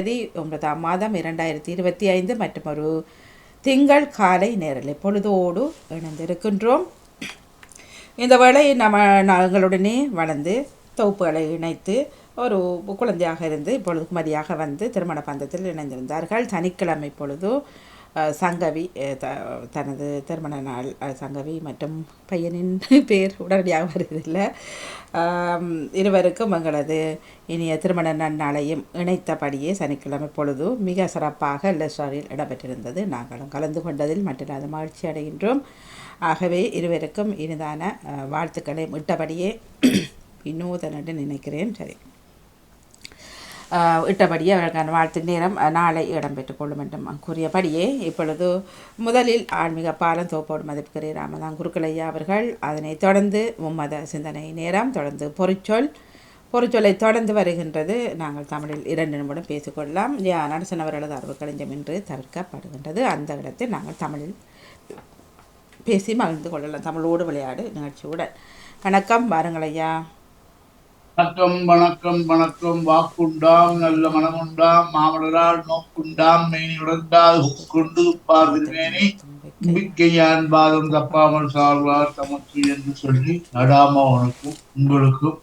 9ஆம் மாதம் 2025 மற்றும் ஒரு திங்கள் காலை நேரலை பொழுதோடு இணைந்திருக்கின்றோம். இந்த வேளை நாங்களுடனே வளர்ந்து தொகுப்புகளை இணைத்து ஒரு குழந்தையாக இருந்து இப்பொழுது குமரியாக வந்து திருமண பந்தத்தில் இணைந்திருந்தார்கள். சனிக்கிழமை பொழுது சங்கவி தனது திருமண நாள் சங்கவி மற்றும் பையனின் பேர் உடனடியாக வருவதில்லை. இருவருக்கும் எங்களது இனிய திருமண நன்னாளையும் இணைத்தபடியே சனிக்கிழமை பொழுது மிக சிறப்பாக லெஸ்டாரில் இடம்பெற்றிருந்தது. நாங்களும் கலந்து கொண்டதில் மற்றில்லாத மகிழ்ச்சி அடைகின்றோம். ஆகவே இருவருக்கும் இனிதான வாழ்த்துக்களை இட்டபடியே வினோதன் என்று நினைக்கிறேன். சரி, இட்டபடியே அவர்களுக்கான வாழ்த்து நேரம் நாளை இடம்பெற்றுக் கொள்ளும் என்றும் கூறியபடியே இப்பொழுது முதலில் ஆன்மீக பாலம் தோப்போடு மதிப்புக்குரிய ராமதான் குருக்களையா அவர்கள், அதனைத் தொடர்ந்து மும்மத சிந்தனை நேரம், தொடர்ந்து பொறிச்சொல்லை தொடர்ந்து வருகின்றது. நாங்கள் தமிழில் 2 நிமிடம் பேசிக்கொள்ளலாம். நடசன் அவர்களது அறிவு களஞ்சியம் என்று தவிர்க்கப்படுகின்றது. அந்த இடத்தில் நாங்கள் தமிழில் பேசி மகிழ்ந்து கொள்ளலாம். தமிழோடு விளையாடு நிகழ்ச்சியுடன். வணக்கம், வாருங்கள் ஐயா. வணக்கம் வணக்கம் வணக்கம். வாக்குண்டாம் நல்ல மனமுண்டாம் மாமலரால் நோக்குண்டாம் மேனி உடந்தால் கொண்டு பார்விருமேனி நம்பிக்கையான் பாதம் தப்பாமல் சார்வார் தமக்கு என்று சொல்லி நடாமவனுக்கும் உங்களுக்கும்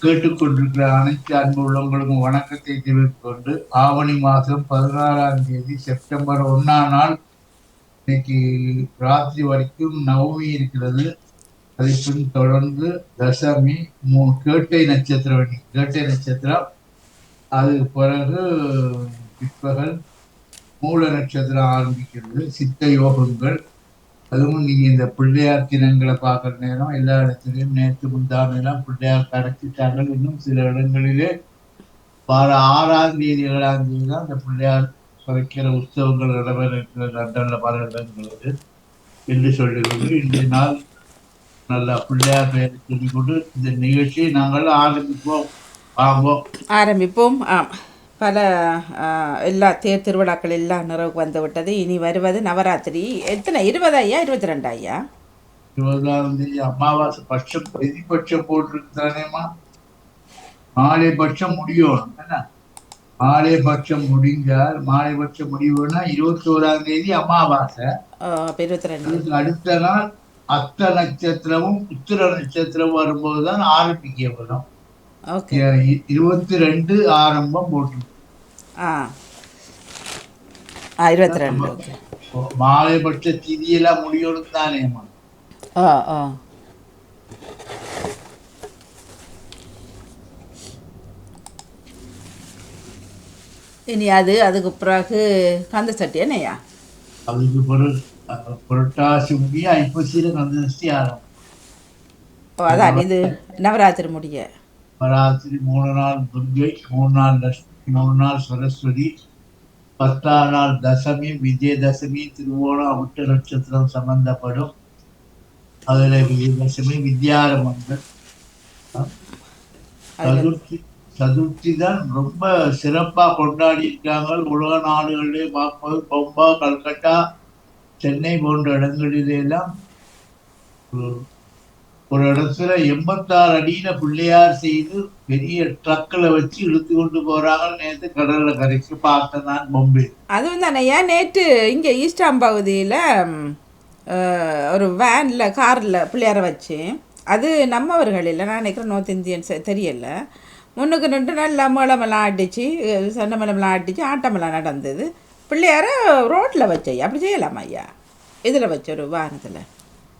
கேட்டுக்கொண்டிருக்கிற அனைத்து அன்பு உள்ளவங்களுக்கும் வணக்கத்தை தெரிவித்துக் கொண்டு ஆவணி மாதம் 16ஆம் தேதி செப்டம்பர் 1ஆம் நாள் இன்னைக்கு ராத்திரி வரைக்கும் நவமி இருக்கிறது. அதை பின் தொடர்ந்து தசமி, கேட்டை நட்சத்திரம். கேட்டை நட்சத்திரம் அது பிறகு பிற்பகல் மூல நட்சத்திரம் ஆரம்பிக்கிறது. சித்த யோகங்கள், அதுவும் நீங்க இந்த பிள்ளையார் தினங்களை பார்க்குற நேரம் எல்லா இடத்துலையும் நேற்று முந்தானெல்லாம் பிள்ளையார் கரைச்சிட்டாங்க. இன்னும் சில இடங்களிலே வார 6ஆம் தேதி 7ஆம் தேதி தான் இந்த பிள்ளையார் கரைக்கிற உற்சவங்கள் இடம்பெற இருக்கிற லண்டன்ல பல இடங்களுக்கு என்று சொல்லுகிறது. இன்றைய நாள் நல்ல பிள்ளையார் பெயரை சொல்லிக்கொண்டு இந்த நிகழ்ச்சியை நாங்கள் ஆரம்பிப்போம். பல எல்லா திருவிழாக்கள் எல்லாம் நிறைவுக்கு வந்து விட்டது. இனி வருவது நவராத்திரி. எத்தனை? 20 ஐயா 22 ஐயா? 20ஆம் தேதி அமாவாசை பட்சம் பிரதிபட்சம் போட்டிருக்கு தானேமா. மாலை பட்சம் முடியும். மாலை பட்சம் முடிஞ்சால் மாலை பட்சம் முடிவுனா 21ஆம் தேதி அமாவாசை. 22 அடுத்த நாள் அத்த நட்சத்திரமும் உத்திர நட்சத்திரமும் வரும்போதுதான் ஆரம்பிக்கப்படும். 22 ஆரம்பம் போட்டு 22 மாலைபட்ச திதியெல்லாம் முடியணும் தானேமா. இனி அதுக்கு பிறகு கந்த சட்டி என்னையா? அதுக்கு பிறகு புரட்டாசி முடிய ஐப்பசியில கந்த சஷ்டி ஆரம்பம். அதான் இது நவராத்திரி முடிய. நவராத்திரி 3 நாள் துர்கை, 3 நாள் லட்சுமி, 3 நாள் சரஸ்வதி, 10ஆம் நாள் தசமி, விஜயதசமி, திருவோணம் அவிட்ட நட்சத்திரம் சம்பந்தப்படும். அதுல விஜயதசமி வித்யாரம்பங்கள். சதுர்த்தி தான் ரொம்ப சிறப்பா கொண்டாடி இருக்காங்க. உலக நாடுகளிலே பார்ப்பது பம்பா, கல்கட்டா, சென்னை போன்ற இடங்களிலெல்லாம் ஒரு இடத்துல 86 அடியில பிள்ளையார் செய்து பெரிய ட்ரக்கில் வச்சு இழுத்து கொண்டு போறாங்க. நேற்று கடல்ல கரைக்கு பார்த்தேன் நான் பொம்பே. அது வந்து நேற்று இங்கே ஈஸ்டாம் பகுதியில் ஒரு வேனில் காரில் பிள்ளையார வச்சு, அது நம்மவர்கள் இல்லை, நான் நினைக்கிறேன் நார்த் இந்தியன்ஸ் தெரியல, முன்னுக்கு நின்று நல்லா மேளமெல்லாம் அடித்து சண்டை மேளமெல்லாம் அடித்து ஆட்டமெல்லாம் நடந்தது. பிள்ளையார ரோட்டில் வச்ச அப்படி செய்யலாமா ஐயா? இதில் வச்ச ஒரு வாகனத்தில்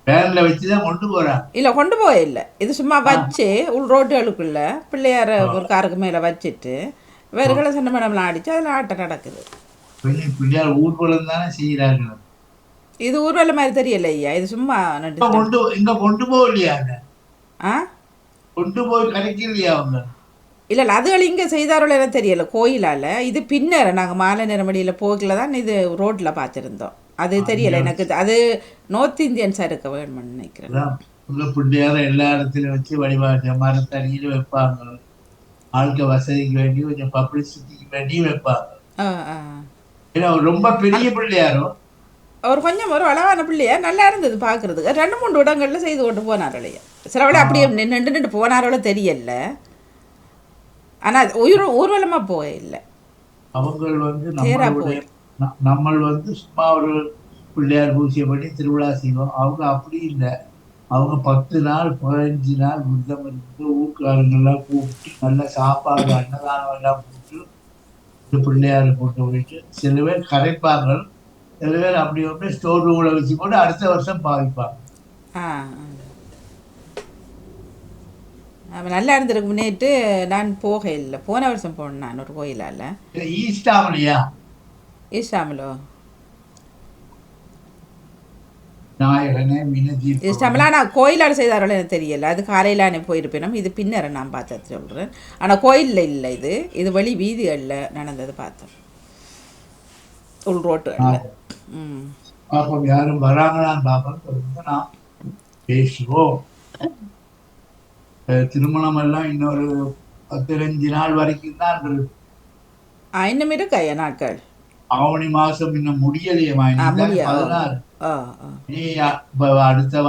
வேனில் வச்சு தான் கொண்டு போகிறாங்க. இல்லை, கொண்டு போக இல்லை, இது சும்மா வச்சு உள் ரோட்டுகளுக்குள்ள பிள்ளையார ஒரு காருக்கு மேலே வச்சுட்டு வேறுகளை சண்டை மேளமெல்லாம் அடித்து அதில் ஆட்டம் நடக்குது. பிள்ளையார் ஊர்வலம் தானே செய்கிறாங்க. இது ஊர்வலம் மாதிரி தெரியல ஐயா, இது சும்மா கொண்டு போகலையா? கொண்டு போய் கரைக்கலையா அவங்க? இல்லை இல்லை, அதுகள் இங்கே செய்தாரோல எல்லாம் தெரியலை கோயிலால். இது பின்னர் நாங்கள் மாலை நிறமடியில் போகல தான் இது ரோட்டில் பார்த்துருந்தோம். அது தெரியலை எனக்கு. அது நார்த் இந்தியன்ஸாக இருக்க வேணும்னு நினைக்கிறேன். பிள்ளையார எல்லா இடத்துலையும் வச்சு வழிபாடு மரத்தடியில் வைப்பாங்க. ஆளுக்கு வசதிக்கு வேண்டி கொஞ்சம் பப்ளிசிட்டிக்கு வேண்டி வைப்பாங்க. ஏன்னா ரொம்ப பெரிய பிள்ளையாரோ அவர் கொஞ்சம் ஒரு அழகான பிள்ளையார், நல்லா இருந்தது பார்க்குறதுக்கு. 2-3 இடங்களில் செய்து கொண்டு போனார் இல்லையா. சில விட அப்படியே நின்று போனாரோட தெரியல. ஆனால் ஊர்வலமாக போக இல்லை. அவங்கள் வந்து தேரா நம்மளுடைய போய் நம்ம வந்து சும்மா ஒரு பிள்ளையார் பூஜை பண்ணி திருவிழா செய்வோம். அவங்க அப்படி இல்லை. அவங்க 10 நாள் 15 நாள் விரதம் இருந்து ஊர்க்காரங்கெல்லாம் கூப்பிட்டு நல்ல சாப்பாடு அன்னதானம் எல்லாம் போட்டு இந்த பிள்ளையாரை கொண்டு போயிட்டு சில பேர் கரைப்பாங்க, சில பேர் அப்படி அப்படியே ஸ்டோர் ரூம்ல வச்சு போட்டு அடுத்த வருஷம் பாவிப்பாங்க. ஆ அவன் நல்லா இருந்திருக்கு முன்னேட்டு. நான் போக இல்லை, போன வருஷம் போனேன் நான் ஒரு கோயிலால். இது ஈஸ்டாமலியா ஈஸ்டாமலோ நாயகனே மினதி ஈஸ்டாமலாம் நான் கோயிலால் செய்தாரோட எனக்கு தெரியல. அது காலையிலானே போயிருப்பினும், இது பின்னரை நான் பார்த்தது சொல்கிறேன். ஆனால் கோயிலில் இல்லை, இது வெளி வீதிகளில் நடந்தது பார்த்தேன், உள் ரோட்டுகளில். ம் பாப்போம் யாரும் வராங்களான்னு பாப்போம். தொடர்ந்து நாம் பேசுவோம். திருமணம் எல்லாம் இன்னொரு 15 நாள் வரைக்கும் தான் இருக்கு. இன்னும் இருக்கு ஐயா நாட்கள். ஆவணி மாசம் இன்னும் முடியலையேமா, இன்னைக்கு முடியா 16. ஆ ஆ இனி அடுத்த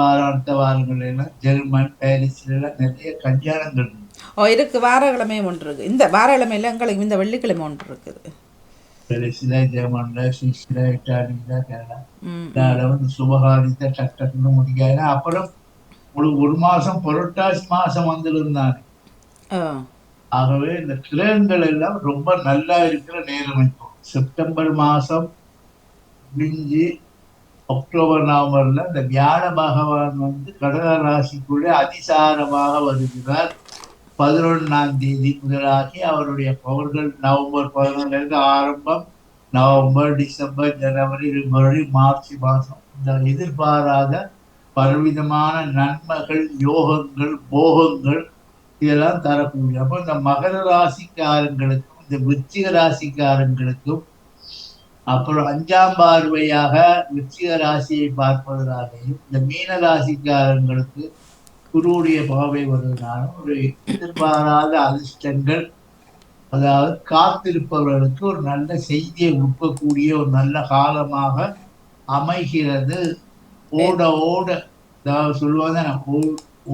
வாரங்கள் எல்லாம் ஜெர்மன் பாரிஸ்ல எல்லாம் நிறைய கல்யாணங்கள் இருக்கு. இருக்கு. வாரக்கிழமையும் ஒன்று இருக்குது. இந்த வாரக்கிழமையில் எங்களுக்கு இந்த வெள்ளிக்கிழமை ஒன்று இருக்குது. பாரிஸ்ல, ஜெர்மன்ல, சுவிஸ்ல, இட்டாலியில, கனடா ம் வந்து சுபகாரியத்தை டக்குன்னு முடிக்காது. அப்புறம் ஒரு மாசம் புரட்டாசி மாசம் வந்திருந்தாங்க. ஆ ஆகவே இந்த கிரகங்கள் எல்லாம் ரொம்ப நல்லா இருக்கிற நேரம். இப்போ செப்டம்பர் மாசம் முடிஞ்சு அக்டோபர் நவம்பர்ல இந்த வியாழ பகவான் வந்து கடக ராசிக்குள்ளே அதிசாரமாக வருகிறார். 11ஆம் தேதி முதலாகி அவருடைய பவர்கள் நவம்பர் 11 ஆரம்பம். நவம்பர், டிசம்பர், ஜனவரி, பிப்ரவரி, மார்ச் மாசம் இந்த எதிர்பாராத பலவிதமான நன்மைகள், யோகங்கள், போகங்கள் இதெல்லாம் தரக்கூடிய. அப்போ இந்த மகர ராசிக்காரங்களுக்கும் இந்த விருச்சிக ராசிக்காரங்களுக்கும் அப்புறம் 5ஆம் பார்வையாக விருச்சிக ராசியை பார்ப்பதனாலேயும் இந்த மீன ராசிக்காரங்களுக்கு குருவுடைய பார்வை வருவதனாலும் ஒரு எதிர்பாராத அதிர்ஷ்டங்கள், அதாவது காத்திருப்பவர்களுக்கு ஒரு நல்ல செய்தியை கொடுக்கக்கூடிய ஒரு நல்ல காலமாக அமைகிறது. ஓட ஓட, அதாவது சொல்லுவாங்க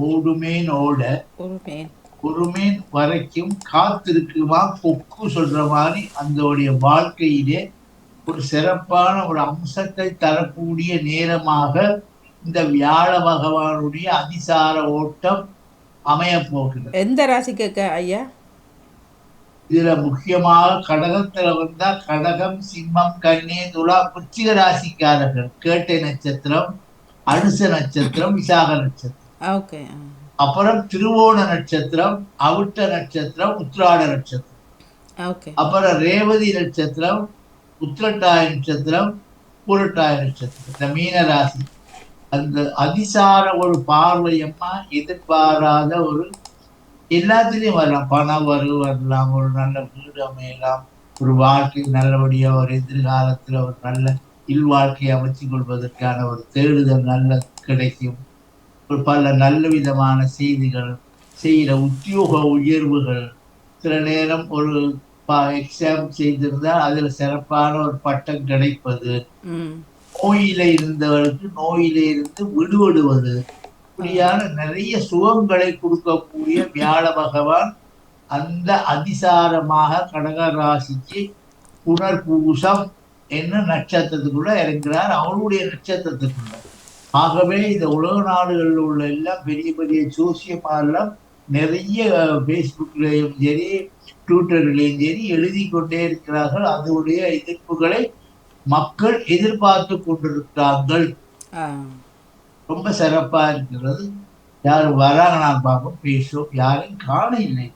ஓடுமேன் ஓட ஒரு மேன். ஒரு மீன் வரைக்கும் காத்திருக்குமா கொக்கு சொல்ற மாதிரி அந்த வாழ்க்கையிலே ஒரு சிறப்பான ஒரு அம்சத்தை தரக்கூடிய நேரமாக இந்த வியாழ பகவானுடைய அதிசார ஓட்டம் அமைய போகிறது. எந்த ராசிக்கு ஐயா? இதுல முக்கியமாக கடகத்துல வந்தா கடகம், சிம்மம், கன்னி, துலா, விருச்சிக ராசிக்காரர்கள் கேட்டை நட்சத்திரம், அனுச நட்சத்திரம், விசாக நட்சத்திரம். ஓகே. அப்புறம் திருவோண நட்சத்திரம், அவிட்ட நட்சத்திரம், உத்திராட நட்சத்திரம். ஓகே. அப்புறம் ரேவதி நட்சத்திரம், உத்திரட்டாய நட்சத்திரம், புரட்டாய நட்சத்திரம். இந்த மீன ராசி அந்த அதிசார ஒரு பார்வையம்மா எதிர்பாராத ஒரு எல்லாத்துலயும் வரலாம். பணம் வரலாம், ஒரு நல்ல வீடு அமையலாம், ஒரு வாழ்க்கை நல்லபடியா ஒரு எதிர்காலத்துல ஒரு நல்ல இல்வாழ்க்கையை அமைச்சு கொள்வதற்கான ஒரு தேடுதல் நல்ல கிடைக்கும். ஒரு பல நல்ல விதமான செய்திகள், செய்கிற உத்தியோக உயர்வுகள், சில நேரம் ஒரு எக்ஸாம் செய்திருந்தால் அதுல சிறப்பான ஒரு பட்டம் கிடைப்பது, நோயில இருந்தவர்களுக்கு நோயில இருந்து விடுபடுவது, இப்படியான நிறைய சுகங்களை கொடுக்கக்கூடிய வியாழ பகவான் அந்த அதிசாரமாக கடக ராசிக்கு புனர்பூசம் என்ன நட்சத்திரத்துக்குள்ள இறங்குறார், அவருடைய நட்சத்திரத்துக்குள்ள. ஆகவே இந்த உலக நாடுகளில் உள்ள எல்லாம் பெரிய பெரிய ஜோசியமாரெல்லாம் நிறைய பேஸ்புக்லையும் சரி ட்விட்டர்லையும் சரி எழுதி கொண்டே இருக்கிறார்கள். அதனுடைய எதிர்ப்புகளை மக்கள் எதிர்பார்த்து கொண்டிருக்கிறார்கள். ரொம்ப சிறப்பா இருக்கிறது. யாரும் வராங்க, நான் பார்ப்போம், பேசுவோம். யாரும் காண இல்லை.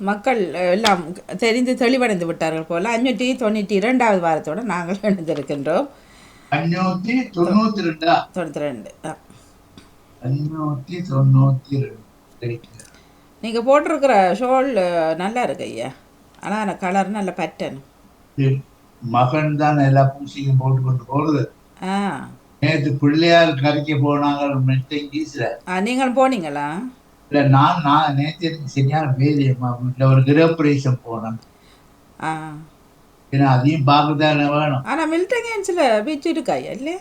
மக்கள் எல்லாம் தெரிந்து தெளிவடைந்து விட்டார்கள் போல. 592வது வாரத்தோட நாங்கள் இணைந்திருக்கின்றோம். 592 592 நீங்க போட்டிருக்கிற ஷோல் நல்லா இருக்கு ஐயா. ஆனா அந்த கலர் நல்ல பேட்டர்ன். மகன் தான் எல்லா பூசிக்கும் போட்டு கொண்டு போறது. நேற்று பிள்ளையார் கரைக்க போனாங்க மெட்டங்கீஸ்ல. நீங்கள் போனீங்களா? இல்ல, நான் நேற்று எனக்கு சரியான வேலையம்மா, வீட்டுல ஒரு கிரகப்பிரவேசம் போனேன். ஏன்னா அதையும் பார்க்கத்தானே வேணும். ஆனா மில்டங்கன்ஸ்ல பீச் இருக்கா ஐயா? இல்ல,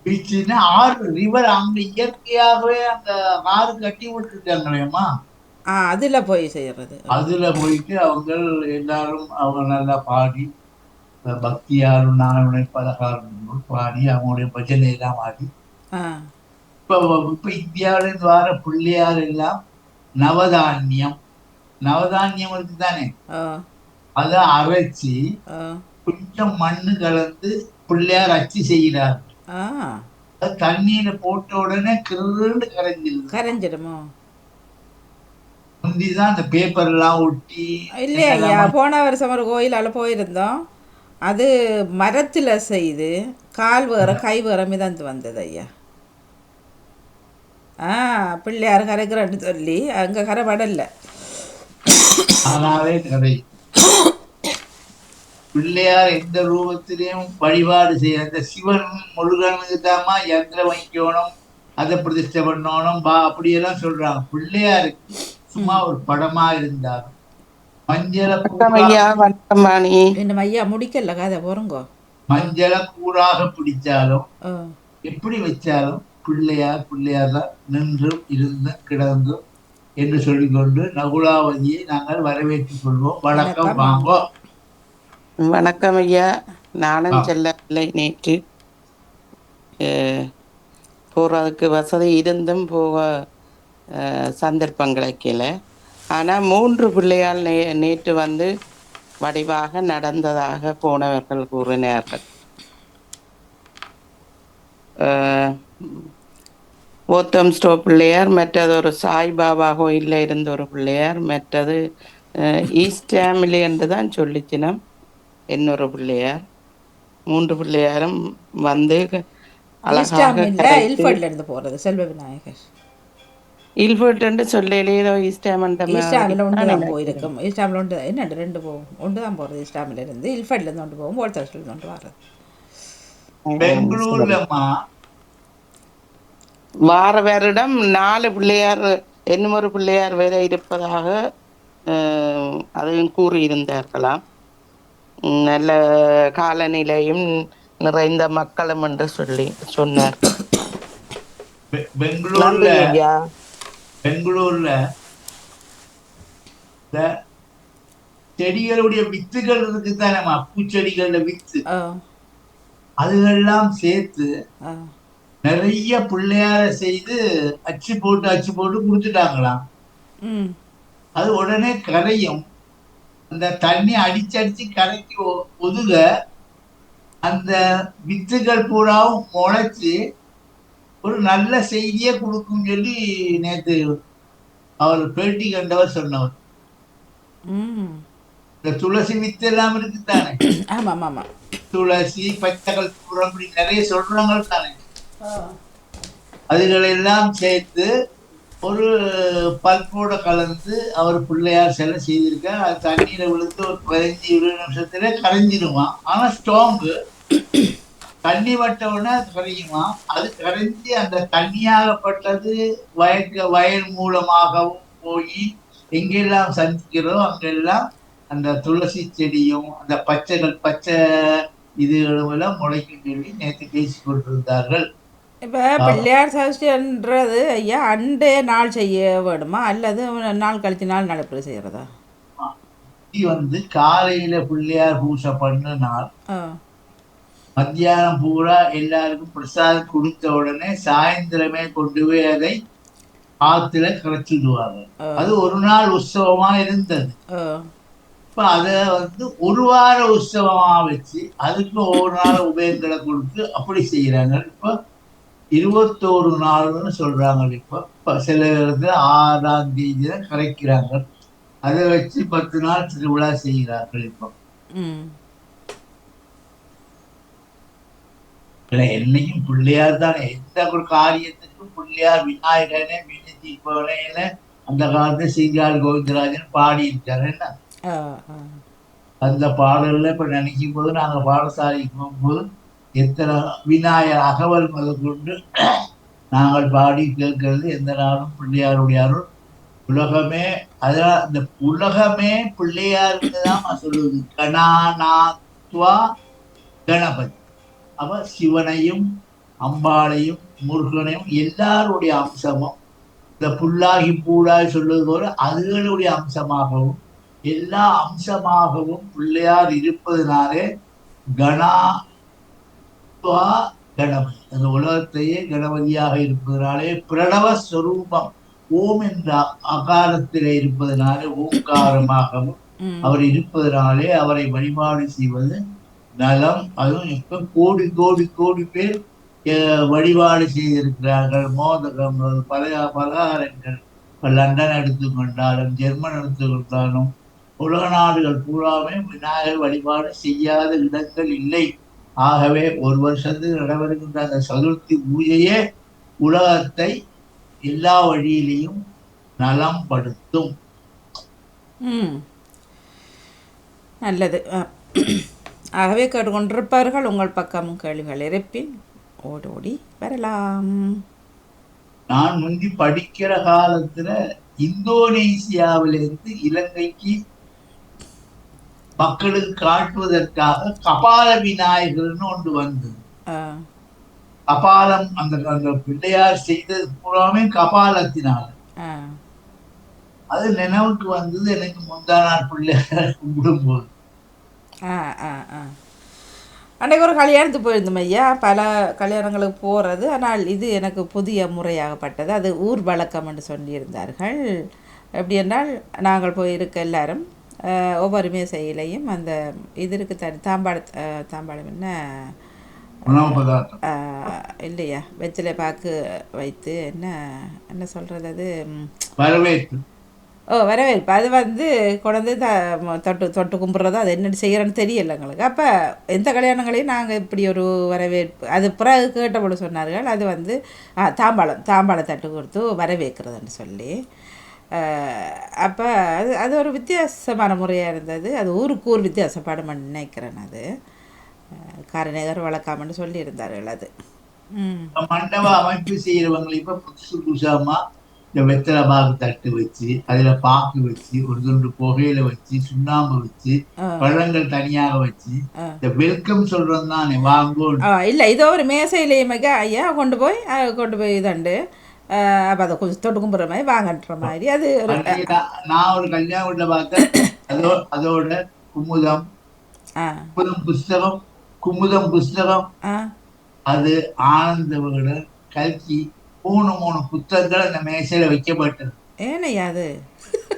பீச்சுன்னா ஆறு ரிவர், அங்க இயற்கையாகவே அந்த ஆறு கட்டி விட்டுருக்காங்களேம்மா. அதுல போய் செய்யறது. அதுல போயிட்டு அவங்க எல்லாரும் அவங்க நல்லா பாடி பக்தியாரும் நானுடைய பலகாரம் பாடி அவங்களுடைய பஜனை எல்லாம் ஆடி ஆ இப்ப இப்ப இந்தியாவிலிருந்து வர பிள்ளையார் எல்லாம் நவதானியம் நவதானியம் இருக்கு தானே, ஓ அதை அரைச்சி ஓ கொஞ்சம் மண்ணு கலந்து பிள்ளையார் அச்சு செய்கிறார். ஆ அது தண்ணீரை போட்ட உடனே கிருன்னு கரைஞ்சிருது. கரைஞ்சிடுமோ? முந்திதான் அந்த பேப்பர் எல்லாம் ஒட்டி இல்லையா ஐயா, என்னெல்லாம போன வருஷம் ஒரு கோயிலால் போயிருந்தோம். அது மரத்தில் செய்து கால் வேற கை வேற மிதந்து வந்தது ஐயா. ஆ பிள்ளையார் கரைக்கிறேன்னு சொல்லி அங்கே கரை படல. ஆனாவே கதை. பிள்ளையார் எந்த ரூபத்திலையும் வழிபாடு செய்ய இந்த சிவன் முருகனுக்கு தாமா யந்திரம் வைக்கணும், அதை பிரதிஷ்டை பண்ணணும் அப்படியெல்லாம் சொல்றாங்க. பிள்ளையாருக்கு சும்மா ஒரு படமா இருந்தாலும் மஞ்சளை வணக்கம் கூறா ஐயா, வணக்கம் வாணி. இன்னும் ஐயா முடிக்கல கதை போருங்கோ. மஞ்சளை கூறாக பிடிச்சாலும் ஓ எப்படி வச்சாலும் பிள்ளையார் பிள்ளையார் தான் நின்றும் இருந்தும் கிடந்தும் என்று சொல்லிக்கொண்டு நகுலாவதியை நாங்கள் வரவேற்றுக் கொள்வோம். வணக்கம், வணக்கம். வாங்கோ. வணக்கம் ஐயா. நானும் ஆ. செல்லவில்லை நேற்று. போகிறதுக்கு வசதி இருந்தும் போக சந்தர்ப்பம் கிடைக்கல. ஆனால் 3 பிள்ளையால் நேற்று வந்து வடிவாக நடந்ததாக போனவர்கள் கூறினார்கள். ஓத்தம் ஸ்டோ பிள்ளையார், மற்றது ஒரு சாய்பாபா கோயிலில் இருந்த ஒரு பிள்ளையார், மற்றது ஈஸ்டாமிலி என்று தான் சொல்லிச்சினம் இன்னொரு பிள்ளையார். 3 பிள்ளையாரும் வந்து அழகாக கரைத்து இல்ஃபர்ட்ல இருந்து போகிறது செல்வ விநாயகர். இல்ஃபர்ட் என்று சொல்லலையோ ஈஸ்டாமில் ஒன்று தான் ஈஸ்டாமன். போயிருக்கும். ஈஸ்டாமில் ஒன்று என்னண்டு 2 போகும். ஒன்று தான் போகிறது ஈஸ்டாமில் இருந்து. இல்ஃபர்ட்லேருந்து ஒன்று போகும், போல்தர்ஸ்லேருந்து ஒன்று வர்றது. பெங்களூர்லம்மா வார வருடம் 4 பிள்ளையார் இன்னும் ஒரு பிள்ளையார் வேற இருப்பதாக அதையும் கூறியிருந்தார்களாம். நல்ல காலநிலையும் நிறைந்த மக்களும் என்று சொன்னார். பெங்களூர்ல ஐயா. பெங்களூர்ல இந்த செடிகளுடைய வித்துகள் இருக்குதானேம்மா, பூச்செடிகளோட வித்து, ஆ அதுகெல்லாம் சேர்த்து ஆ நிறைய பிள்ளையார செய்து அச்சு போட்டு கொடுத்துட்டாங்களாம். ம் அது உடனே கரையும். அந்த தண்ணி அடிச்சு கரைக்கு ஒதுக அந்த வித்துகள் பூராவும் முளைச்சு ஒரு நல்ல செய்தியை கொடுக்கும் சொல்லி நேற்று அவர் பேட்டி கண்டவர் சொன்னவர். ம் இந்த துளசி வித்து எல்லாம் இருக்குதானே, ஆமாம் ஆமாம். துளசி பச்சைகள் பூரம் இப்படி நிறைய சொல்றாங்க தானே, அதுகளெல்லாம் சேர்த்து ஒரு பல்போட கலந்து அவர் பிள்ளையார் சிலை செய்திருக்கார். அது தண்ணீரை விழுந்து ஒரு 15-20 நிமிஷத்துல கரைஞ்சிருவான். ஆனா ஸ்ட்ராங்கு தண்ணி வட்டவுடனே அது கரையுமா. அது கரைஞ்சி அந்த தண்ணியாகப்பட்டது வயல் மூலமாகவும் போய் எங்கெல்லாம் சந்திக்கிறோம் அங்கெல்லாம் அந்த துளசி செடியும் அந்த பச்சை இதுகளும் எல்லாம் முளைக்கும் சொல்லி நேற்று பேசி கொண்டிருந்தார்கள். இப்போ பிள்ளையார் சதுர்த்தின்றது ஐயா அன்றைய நாள் செய்ய வேணுமா அல்லது நாள் கழிச்சு நாள் நடப்பு செய்கிறதா? இது காலையில பிள்ளையார் பூஜை பண்ண நாள், ஆ மத்தியானம் பூரா எல்லாருக்கும் பிரசாதம் கொடுத்த உடனே சாயந்தரமே கொண்டு போய் அதை ஆத்துல கரைச்சிடுவாங்க. அது ஒரு நாள் உற்சவமா இருந்தது. இப்ப அத ஒரு வார உற்சவமா வச்சு அதுக்கு ஒவ்வொரு நாள் உபயங்களை கொடுத்து அப்படி செய்யறாங்க. இப்ப 21 நாள்னு சொல்றாங்க. இப்ப சில இடத்துல 6ஆம் தேதி தான் கரைக்கிறாங்க. அதை வச்சு 10 நாள் திருவிழா செய்கிறார்கள். இப்போ என்னையும் பிள்ளையார் தானே, எந்த ஒரு காரியத்துக்கும் பிள்ளையார் விநாயகனே வினை தீர்ப்பவனே அந்த காலத்துல சிங்கால் கோவிந்தராஜன் பாடி இருக்காரு. என்ன அந்த பாடல்ல இப்ப நினைக்கும் போது நாங்க பாடசாலைக்கு போகும்போது எத்தனை விநாயகர் அகவல் முதற்கொண்டு நாங்கள் பாடி கேட்கறது எந்த நாளும் பிள்ளையாருடைய அருள். உலகமே அதெல்லாம் இந்த உலகமே பிள்ளையாருக்கு தான் சொல்லுவது. கணாநாத்வா கணபதி. அவ சிவனையும் அம்பாளையும் முருகனையும் எல்லாருடைய அம்சமும் இந்த புல்லாகி பூடாய் சொல்வது போல அதுகளுடைய அம்சமாகவும் எல்லா அம்சமாகவும் பிள்ளையார் இருப்பதனாலே கணா கணபதி அந்த உலகத்தையே கணபதியாக இருப்பதனாலே பிரணவ ஸ்வரூபம் ஓம் என்ற அகாரத்திலே இருப்பதனாலே ஓங்காரமாகவும் அவர் இருப்பதனாலே அவரை வழிபாடு செய்வது நலம். அதுவும் இப்ப கோடி கோடி கோடி பேர் வழிபாடு செய்திருக்கிறார்கள். மோதகம் பலகாரங்கள் லண்டன் எடுத்துக்கொண்டாலும் ஜெர்மன் எடுத்துக்கொண்டாலும் உலக நாடுகள் பூராமே விநாயகர் வழிபாடு செய்யாத இடங்கள் இல்லை. ஆகவே ஒரு வருஷத்துக்கு நடைபெறுகின்ற அந்த சதுர்த்தி பூஜையே உலகத்தை எல்லா வழியிலையும் நலம் படுத்தும். நல்லது. ஆகவே கேட்டுக்கொண்டிருப்பார்கள். உங்கள் பக்கமும் கேள்விகள் இருப்பின் ஓடோடி வரலாம். நான் முந்தி படிக்கிற காலத்துல இந்தோனேசியாவிலிருந்து இலங்கைக்கு மக்களுக்கு காட்டுவதற்காக கபால விநாயகர்னு ஒன்று வந்தது. கபாலம் அந்த பிள்ளையார் செய்தது பூராமே கபாலத்தினால. அது நினைவுக்கு வந்தது எனக்கு முந்தா நாள் பிள்ளையார் கும்பிடும் போது. அன்றைக்கு ஒரு கல்யாணத்துக்கு போயிருந்தோம் ஐயா. பல கல்யாணங்களுக்கு போகிறது. ஆனால் இது எனக்கு புதிய முறையாகப்பட்டது. அது ஊர் வழக்கம் என்று சொல்லியிருந்தார்கள். எப்படி என்றால் நாங்கள் போயிருக்க எல்லாரும் ஒவ்வொரு மேசையிலையும் அந்த இது இருக்குது தனி தாம்பாளம் என்ன இல்லையா வெற்றிலை பாக்கு வைத்து என்ன சொல்கிறது அது வரவேற்பு. வரவேற்பு. அது கொண்டு தொட்டு கும்பிட்றதோ அது என்ன செய்கிறேன்னு தெரியல எங்களுக்கு. அப்போ எந்த கல்யாணங்களையும் நாங்கள் இப்படி ஒரு வரவேற்பு அது பிறகு கேட்டபோது சொன்னார்கள். அது தாம்பாளம் தட்டு கொடுத்து வரவேற்கிறதுன்னு சொல்லி. அப்போ அது ஒரு வித்தியாசமான முறையாக இருந்தது. அது ஊருக்கு ஊர் வித்தியாசப்பாடுமென்னு நினைக்கிறேன். அது காரநேகர் வழக்காமன்னு சொல்லியிருந்தார்கள். அது மண்டப அமைப்பு செய்கிறவங்களை இப்போ புதுசு புதுசாமா இந்த வெத்தலை பாக்கு தட்டு வச்சு அதுல பாக்கு வச்சு ஒரு துண்டு புகையில வச்சு சுண்ணாம்பு வச்சு பழங்கள் தனியாக வச்சு இந்த வெல்கம் சொல்றது தானே வாங்கும். இல்லை இதோ ஒரு மேசையிலேயுமே ஐயா கொண்டு போய் இதண்டு அப்போ அதை கொஞ்சம் தொட்டு கும்புற மாதிரி வாங்கன்ற மாதிரி. அது நான் ஒரு கல்யாண வீட்டில் பார்த்தேன். அதோட குமுதம் புஸ்தகம் அது ஆனந்த விகடன் கல்கி 3 புத்தகங்கள் அந்த மேசையில வைக்கப்பட்டது. ஏனையா அது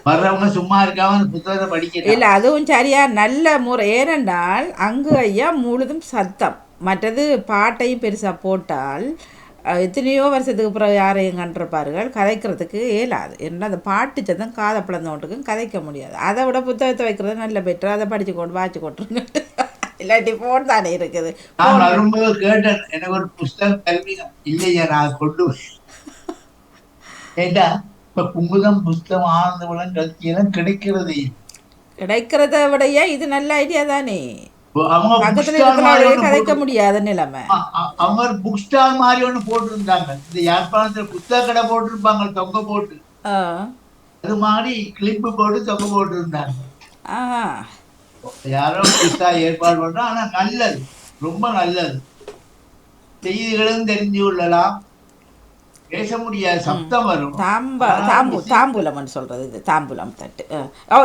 வர்றவங்க சும்மா இருக்காம அந்த புத்தகத்தை படிக்க இல்லை. அதுவும் சரியா நல்ல முறை. ஏனென்றால் அங்கு ஐயா முழுதும் சத்தம். மற்றது பாட்டையும் பெருசாக போட்டால் எத்தனையோ வருஷத்துக்கு பிறகு யாரையும் கண்டிருப்பார்கள். கதைக்கிறதுக்கு இயலாது. ஏன்னா அந்த பாட்டு சத்தம் காதை பிளந்தோட்டுக்கும் கதைக்க முடியாது. அதை விட புத்தகத்தை வைக்கிறது நல்ல பெட்டர். அதை படித்து கொண்டு வாட்சி கொட்டுருங்க. இல்லாட்டி போன் தானே இருக்குது. நான் வரும்போது கேட்டேன், எனக்கு ஒரு புஸ்தகம் கல்வி இல்லையா நான் கொண்டு கேட்டா இப்ப குமுதம் புஸ்தகம் ஆனந்தவளம் கல்வியெல்லாம் கிடைக்கிறத விடையா இது நல்ல ஐடியா தானே. கதைக்க முடியாத நிலைமை. அவங்க புக் ஸ்டால் மாதிரி ஒண்ணு போட்டிருந்தாங்க. இந்த யாழ்ப்பாணத்துல புத்தக கடை போட்டிருப்பாங்க தொங்க போட்டு. அது மாதிரி கிளிப்பு போட்டு தொங்க போட்டு இருந்தாங்க. யாரோ புதுசா ஏற்பாடு பண்றோம். ஆனா நல்லது, ரொம்ப நல்லது. செய்திகளும் தெரிஞ்சு கொள்ளலாம். பேச முடியாது, சப்தம் வரும். தாம்பூலம் சொல்றது இது தாம்பூலம் தட்டு.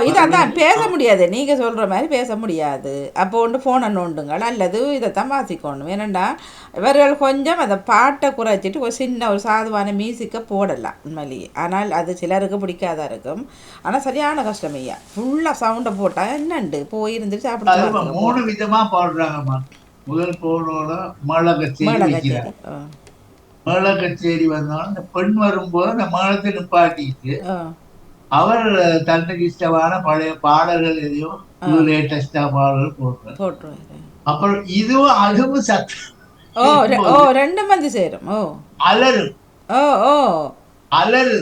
இதான் பேச முடியாது. நீங்க சொல்ற மாதிரி பேச முடியாது. அப்போ ஒன்று போனை நோண்டுங்கள் அல்லது இதைத்தான் வாசிக்கணும். ஏனண்டா இவர்கள் கொஞ்சம் அந்த பாட்டை குறைச்சிட்டு ஒரு சின்ன ஒரு சாதுவான மியூசிக்கை போடலாம் உண்மையிலேயே. ஆனால் அது சிலருக்கு பிடிக்காதா இருக்கும். ஆனால் சரியான கஷ்டம் ஐயா. ஃபுல்லாக சவுண்டை போட்டால் என்னண்டு போயிருந்துட்டு சாப்பிட்டு 3 விதமா பாடுறாங்கம்மா. முதல் போனோட மேள கச்சேரி வந்தாலும் இந்த பெண் வரும்போது அந்த மேளத்தை நிப்பாட்டிட்டு அவர் தன்னுக்கு இஷ்டமான பழைய பாடல்கள் எதையோ லேட்டஸ்டா பாடல்கள் போடுறாரு. அப்புறம் இதுவும் அதுவும் சத்தம் ரெண்டு மந்தி சேரும். அலறு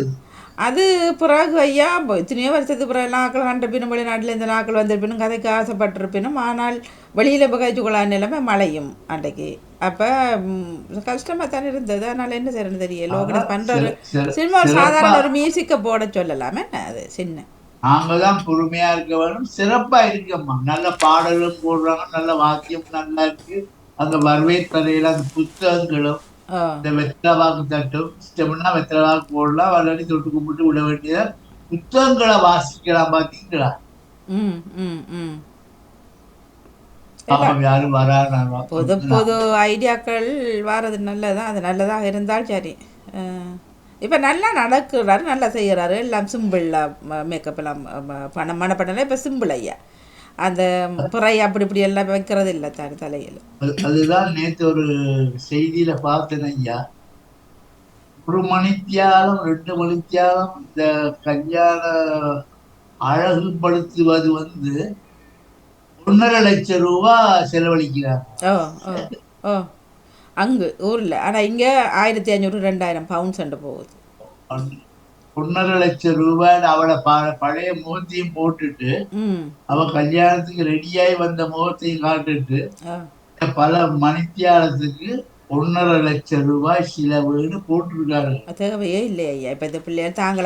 அது பிறகு ஐயா இத்தனையோ வருஷத்துக்கு பிறகு நாக்கள் கண்டிருப்பினும் வெளிநாட்டில் இந்த நாக்கள் வந்திருப்பினும் கதைக்கு ஆசைப்பட்டிருப்பினும். ஆனால் வெளியில் இப்போ கழிச்சு கொள்ளாத நிலைமை மழையும் அன்றைக்கு. அப்போ கஷ்டமாக தானே இருந்தது. அதனால் என்ன செய்யறதுன்னு தெரியல. லோகனை பண்ணுற சினிமா ஒரு சாதாரண ஒரு மியூசிக்கை போட சொல்லலாமே. என்ன அது சின்ன நாங்கள் தான் பொறுமையா இருக்க வேணும். சிறப்பா இருக்கம்மா. நல்ல பாடலும் போடுறாங்க, நல்ல வாக்கியம் நல்லா இருக்கு. அந்த வரவேற்பறையில அந்த புத்தகங்களும் ஓ இந்த வெத்தலை வாக்கு தட்டும் இஷ்டம்னா வெத்தலை வாக்கு போடலாம், வல்லாடி தொட்டு கும்பிட்டு விட வேண்டியதா. புத்தகங்களை வாசிக்கலாம் பாத்தீங்களா? ம் ம் ம் எல்லாம் பாப்பம் யாரும் வராங்க புது புது ஐடியாக்கள் வர்றது நல்லதான், அது நல்லதாக இருந்தால் சரி. இப்போ நல்லா நடக்கிறாரு, நல்லா செய்கிறாரு, எல்லாம் சிம்பிளாக மேக்கப் எல்லாம் பணம் மனப்படலாம். இப்போ சிம்பிள் ஐயா அந்த புறை அப்படி இப்படி எல்லாம் வைக்கிறது இல்லை தலையில். அதுதான் நேத்து ஒரு செய்தியில பார்த்தேன் ஐயா. 1 மணித்தியாலம் 2 மணித்தியாலம் இந்த கல்யாண அழகுபடுத்துவது 1,50,000 செலவழிக்கிறாங்க. ஓ ஓ ஓ அங்கு ஊரில், ஆனால் இங்கே 1500 2000 பவுண்ட்ஸ் அண்டு போகுது. 1,50,000 அவளை பழைய முகத்தையும் போட்டுட்டு, ம் அவ கல்யாணத்துக்கு ரெடியாகி வந்த முகத்தையும் காட்டுட்டு, ஆ பல மணித்தியாலத்துக்கு 1,50,000 செலவுன்னு போட்டிருக்காரு. தேவையே இல்லை ஐயா. இப்போ இந்த பிள்ளைகள் தாங்கள